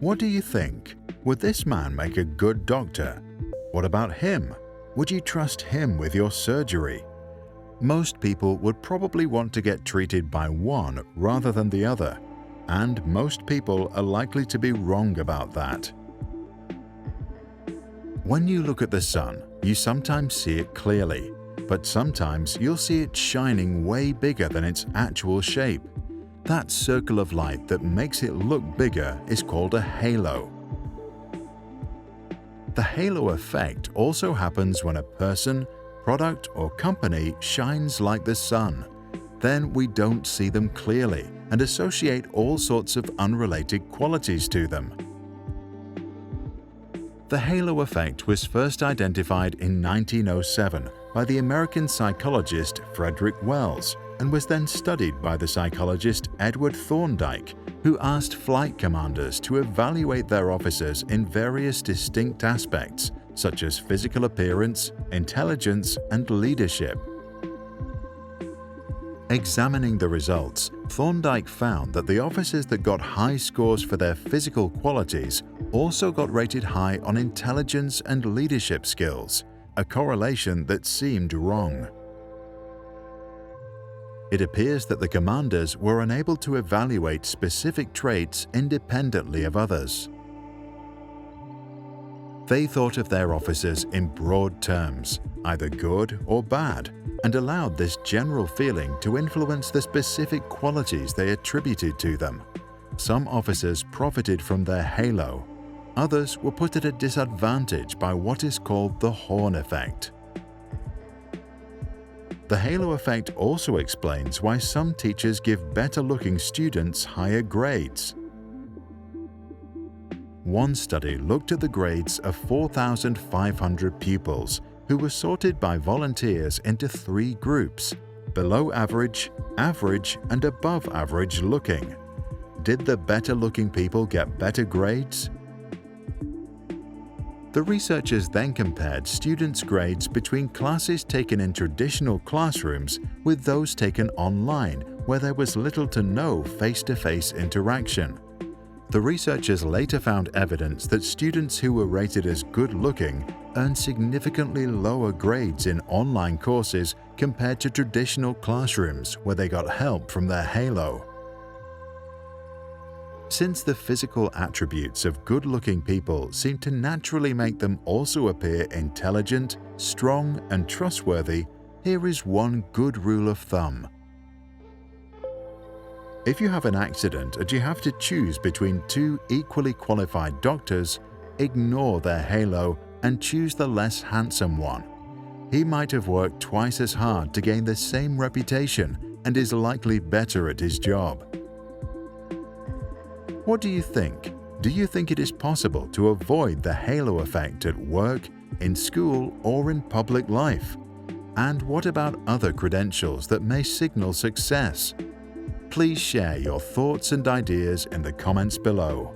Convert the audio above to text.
What do you think? Would this man make a good doctor? What about him? Would you trust him with your surgery? Most people would probably want to get treated by one rather than the other, and most people are likely to be wrong about that. When you look at the sun, you sometimes see it clearly, but sometimes you'll see it shining way bigger than its actual shape. That circle of light that makes it look bigger is called a halo. The halo effect also happens when a person, product, or company shines like the sun. Then we don't see them clearly and associate all sorts of unrelated qualities to them. The halo effect was first identified in 1907 by the American psychologist Frederick Wells and was then studied by the psychologist Edward Thorndike, who asked flight commanders to evaluate their officers in various distinct aspects, such as physical appearance, intelligence, and leadership. Examining the results, Thorndike found that the officers that got high scores for their physical qualities also got rated high on intelligence and leadership skills, a correlation that seemed wrong. It appears that the commanders were unable to evaluate specific traits independently of others. They thought of their officers in broad terms, either good or bad, and allowed this general feeling to influence the specific qualities they attributed to them. Some officers profited from their halo. Others were put at a disadvantage by what is called the horn effect. The halo effect also explains why some teachers give better-looking students higher grades. One study looked at the grades of 4,500 pupils who were sorted by volunteers into 3 groups: below average, average, and above average looking. Did the better-looking people get better grades? The researchers then compared students' grades between classes taken in traditional classrooms with those taken online, where there was little to no face-to-face interaction. The researchers later found evidence that students who were rated as good-looking earned significantly lower grades in online courses compared to traditional classrooms where they got help from their halo. Since the physical attributes of good-looking people seem to naturally make them also appear intelligent, strong, and trustworthy, here is one good rule of thumb. If you have an accident and you have to choose between 2 equally qualified doctors, ignore their halo and choose the less handsome one. He might have worked twice as hard to gain the same reputation and is likely better at his job. What do you think? Do you think it is possible to avoid the halo effect at work, in school, or in public life? And what about other credentials that may signal success? Please share your thoughts and ideas in the comments below.